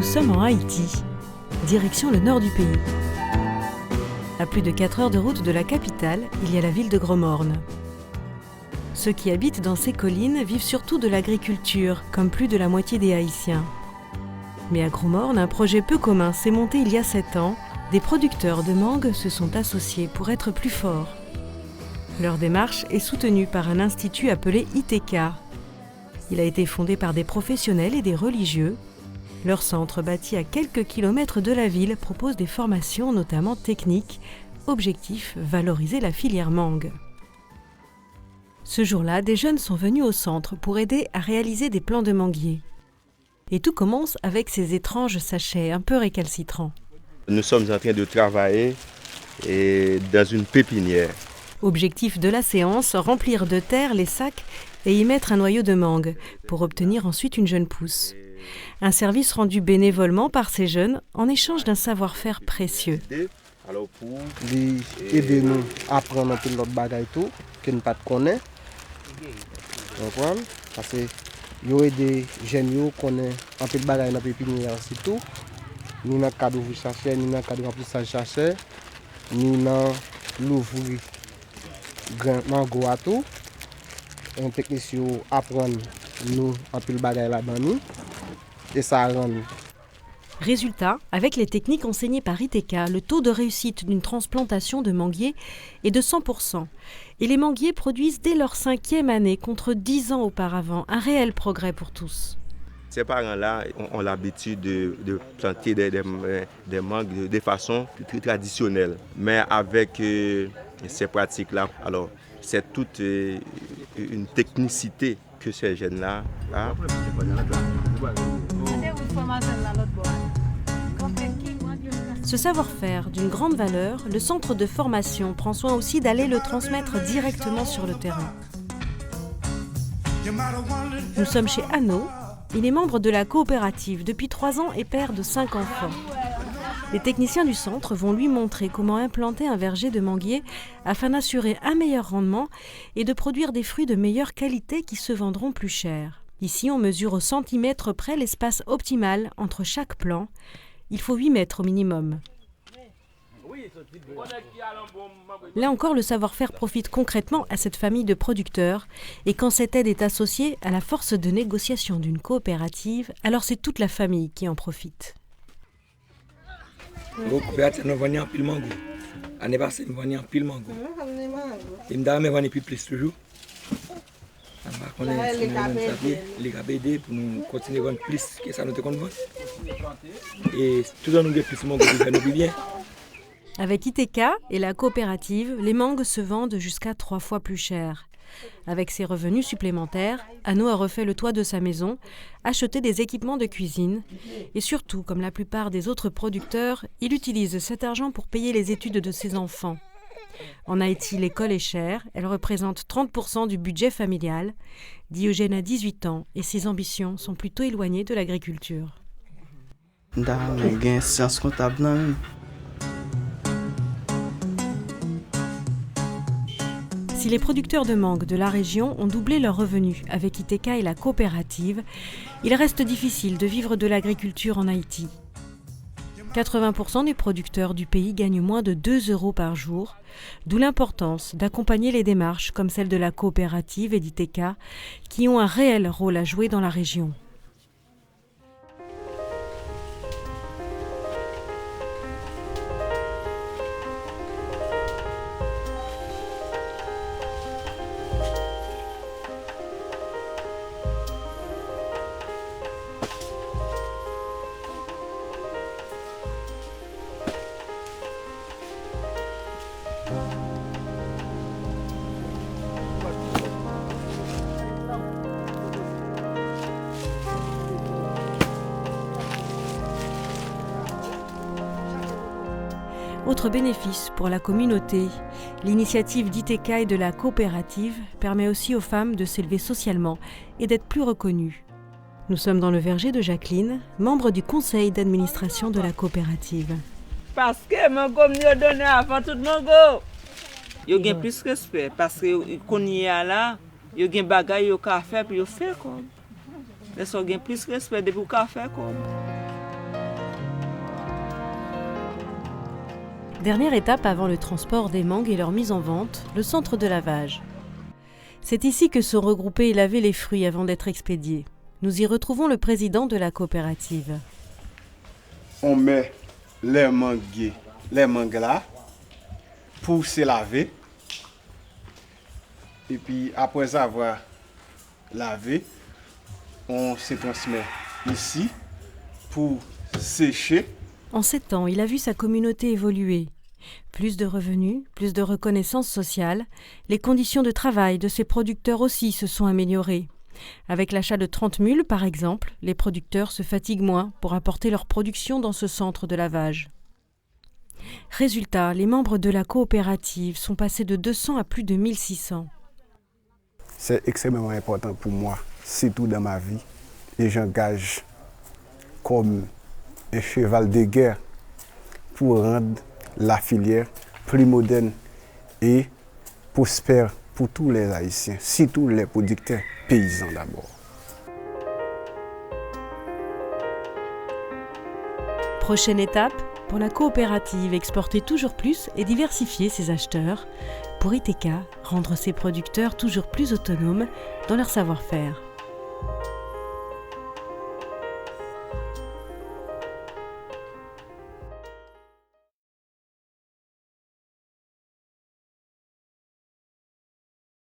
Nous sommes en Haïti, direction le nord du pays. À plus de 4 heures de route de la capitale, il y a la ville de Gromorne. Ceux qui habitent dans ces collines vivent surtout de l'agriculture, comme plus de la moitié des Haïtiens. Mais à Gromorne, un projet peu commun s'est monté il y a 7 ans. Des producteurs de mangue se sont associés pour être plus forts. Leur démarche est soutenue par un institut appelé ITK. Il a été fondé par des professionnels et des religieux. Leur centre, bâti à quelques kilomètres de la ville, propose des formations, notamment techniques. Objectif, valoriser la filière mangue. Ce jour-là, des jeunes sont venus au centre pour aider à réaliser des plants de manguiers. Et tout commence avec ces étranges sachets un peu récalcitrants. Nous sommes en train de travailler dans une pépinière. Objectif de la séance, remplir de terre les sacs et y mettre un noyau de mangue pour obtenir ensuite une jeune pousse. Un service rendu bénévolement par ces jeunes en échange d'un savoir-faire précieux. Alors pour aider nous à apprendre un peu l'autre bagaille tout que nous pas connaît. Comprendre parce que yo aider jeunes yo connaît un peu de bagaille dans pépinière c'est tout. Ni dans cadre ouvrir chercher, ni dans cadre remplissage chercher, ni dans l'ouvrir grand mango à tout. Un technicien apprendre nous un peu de bagaille là-dedans nous et ça rend nous. Résultat, avec les techniques enseignées par ITK, le taux de réussite d'une transplantation de manguiers est de 100%. Et les manguiers produisent dès leur 5e année, contre 10 ans auparavant. Un réel progrès pour tous. Ces parents-là ont l'habitude de planter des mangues de façon très traditionnelle. Mais avec ces pratiques-là, alors c'est toute une technicité que ces jeunes-là ont. Ce savoir-faire d'une grande valeur, le centre de formation prend soin aussi d'aller le transmettre directement sur le terrain. Nous sommes chez Anno. Il est membre de la coopérative depuis 3 ans et père de 5 enfants. Les techniciens du centre vont lui montrer comment implanter un verger de manguier afin d'assurer un meilleur rendement et de produire des fruits de meilleure qualité qui se vendront plus cher. Ici, on mesure au centimètre près l'espace optimal entre chaque plant. Il faut 8 mètres au minimum. Là encore, le savoir-faire profite concrètement à cette famille de producteurs. Et quand cette aide est associée à la force de négociation d'une coopérative, alors c'est toute la famille qui en profite. La coopérative nous vend en pile mango. L'année passée, nous vendons en pile mango. Et nous avons plus toujours. On a les gabédés pour nous continuer à vendre plus que ça nous te vendre. Et tout le monde a plus de mango qui nous bien. Avec ITK et la coopérative, les mangues se vendent jusqu'à 3 fois plus cher. Avec ses revenus supplémentaires, Anno a refait le toit de sa maison, acheté des équipements de cuisine et surtout, comme la plupart des autres producteurs, il utilise cet argent pour payer les études de ses enfants. En Haïti, l'école est chère, elle représente 30% du budget familial. Diogène a 18 ans et ses ambitions sont plutôt éloignées de l'agriculture. Si les producteurs de mangue de la région ont doublé leurs revenus avec ITK et la coopérative, il reste difficile de vivre de l'agriculture en Haïti. 80% des producteurs du pays gagnent moins de 2 € par jour, d'où l'importance d'accompagner les démarches comme celle de la coopérative et d'ITK qui ont un réel rôle à jouer dans la région. Autre bénéfice pour la communauté, l'initiative d'ITK et de la coopérative permet aussi aux femmes de s'élever socialement et d'être plus reconnues. Nous sommes dans le verger de Jacqueline, membre du conseil d'administration de la coopérative. Parce que mon gomme nous donne avant tout mon go. Yo gen plus respect parce que qu'on y a là, yo gen bagay yo ka faire puis yo fait comme. Mais so gen plus respect depuis ka faire comme. Dernière étape avant le transport des mangues et leur mise en vente, le centre de lavage. C'est ici que sont regroupés et lavés les fruits avant d'être expédiés. Nous y retrouvons le président de la coopérative. On met les mangues là pour se laver. Et puis après avoir lavé, on se transmet ici pour sécher. En 7 ans, il a vu sa communauté évoluer. Plus de revenus, plus de reconnaissance sociale, les conditions de travail de ses producteurs aussi se sont améliorées. Avec l'achat de 30 mules, par exemple, les producteurs se fatiguent moins pour apporter leur production dans ce centre de lavage. Résultat, les membres de la coopérative sont passés de 200 à plus de 1600. C'est extrêmement important pour moi, surtout dans ma vie, et j'engage comme un cheval de guerre pour rendre la filière plus moderne et prospère pour tous les Haïtiens, surtout les producteurs paysans d'abord. Prochaine étape, pour la coopérative, exporter toujours plus et diversifier ses acheteurs. Pour ITK, rendre ses producteurs toujours plus autonomes dans leur savoir-faire.